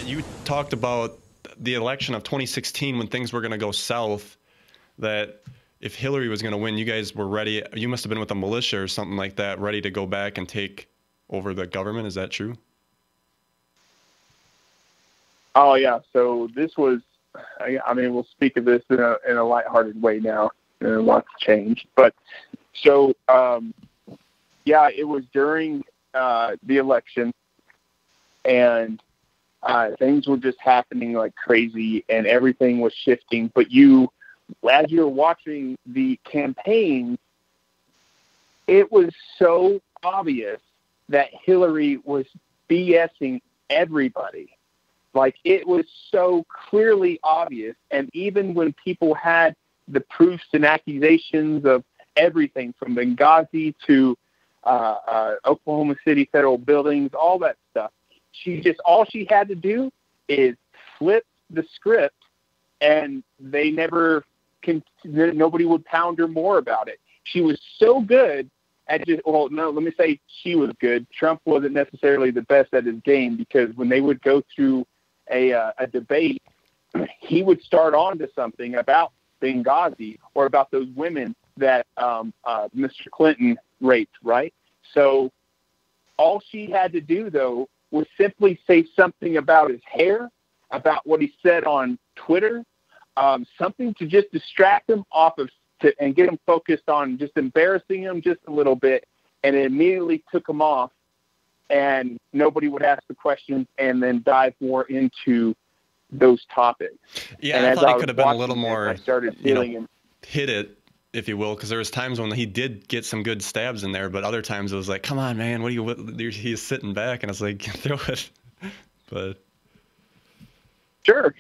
You talked about the election of 2016 when things were going to go south, that if Hillary was going to win, you guys were ready. You must have been with a militia or something like that, ready to go back and take over the government. Is that true? Oh, yeah. So this was, I mean, we'll speak of this in a lighthearted way now. Lots changed. But so, yeah, it was during the election, and things were just happening like crazy, and everything was shifting. But as you're watching the campaign, it was so obvious that Hillary was BSing everybody. Like, it was so clearly obvious. And even when people had the proofs and accusations of everything from Benghazi to Oklahoma City federal buildings, all that stuff, all she had to do is flip the script, and nobody would pound her more about it. She was so good at let me say she was good. Trump wasn't necessarily the best at his game, because when they would go through a debate, he would start on to something about Benghazi or about those women that Mr. Clinton raped, right? So all she had to do, though, was simply say something about his hair, about what he said on Twitter, something to just distract him and get him focused on just embarrassing him just a little bit, and it immediately took him off, and nobody would ask the questions and then dive more into those topics. Yeah, and I thought he could have been a little more, I started feeling hit it, if you will, because there was times when he did get some good stabs in there, but other times it was like, come on, man, he's sitting back, and it's like, throw it. But sure,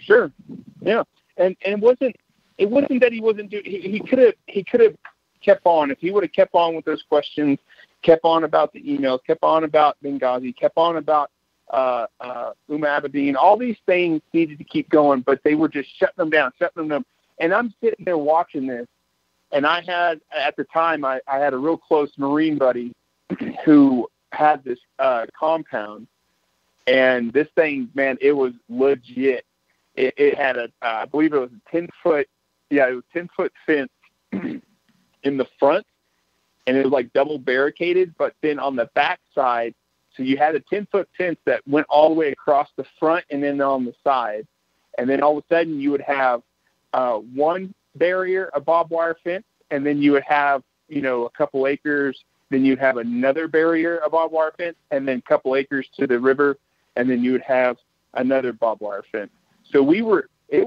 yeah, and it wasn't that he wasn't doing. He could have kept on. If he would have kept on with those questions, kept on about the emails, kept on about Benghazi, kept on about Abedin, all these things needed to keep going, but they were just shutting them down. And I'm sitting there watching this, and I had, at the time, I had a real close Marine buddy who had this compound, and this thing, man, it was legit. It had I believe it was a 10-foot, it was 10-foot fence in the front, and it was like double barricaded, but then on the back side, so you had a 10-foot fence that went all the way across the front and then on the side. And then all of a sudden you would have one barrier, a barbed wire fence, and then you would have, a couple acres. Then you'd have another barrier, a barbed wire fence, and then a couple acres to the river. And then you would have another barbed wire fence. So it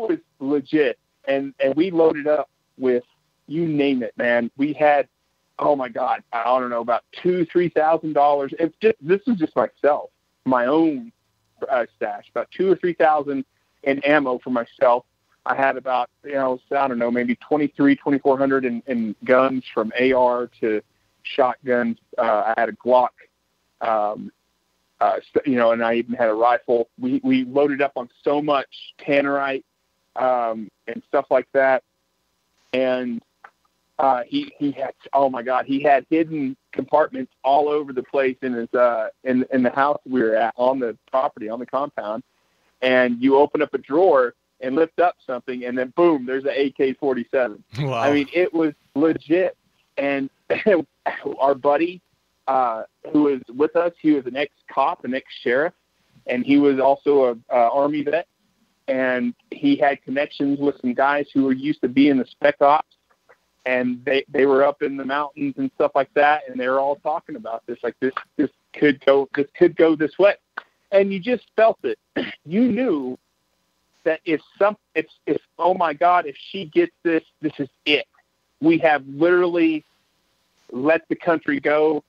was legit. And we loaded up with, you name it, man. We had, oh my God, I don't know, about $2,000-3,000. This is just myself, my own stash, about $2,000 or $3,000 in ammo for myself. I had about, I don't know, maybe 2,400 in guns, from AR to shotguns. I had a Glock, and I even had a rifle. We loaded up on so much tannerite and stuff like that, and he had, oh my God, he had hidden compartments all over the place in his in the house we were at, on the property, on the compound. And you open up a drawer and lift up something, and then boom, there's an AK-47. Wow. I mean, it was legit. And our buddy who was with us, he was an ex-cop, an ex-sheriff, and he was also a Army vet. And he had connections with some guys who were used to be in the spec ops. And they were up in the mountains and stuff like that, and they were all talking about this, like this could go this way, and you just felt it. You knew that if oh my God, if she gets this is it. We have literally let the country go,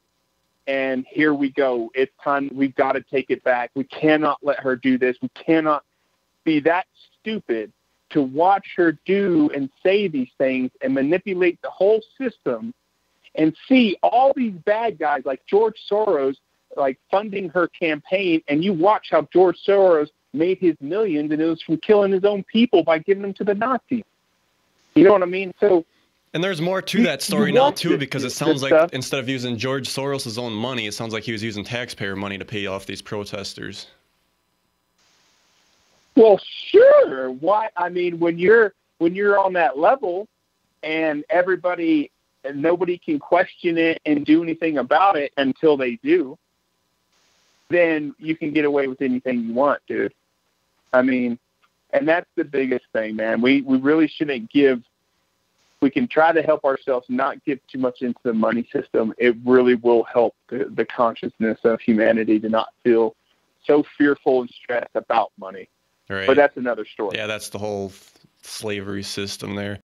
and here we go. It's time. We've got to take it back. We cannot let her do this. We cannot be that stupid to watch her do and say these things and manipulate the whole system, and see all these bad guys like George Soros, like, funding her campaign. And you watch how George Soros made his millions, and it was from killing his own people by giving them to the Nazis. You know what I mean? So, and there's more to that story now too, because it sounds like instead of using George Soros' own money, it sounds like he was using taxpayer money to pay off these protesters. Well, sure. Why? I mean, when you're on that level, and nobody can question it and do anything about it until they do, then you can get away with anything you want, dude. I mean, and that's the biggest thing, man. We really shouldn't give. We can try to help ourselves not give too much into the money system. It really will help the consciousness of humanity to not feel so fearful and stressed about money. Right. But that's another story. Yeah, that's the whole slavery system there.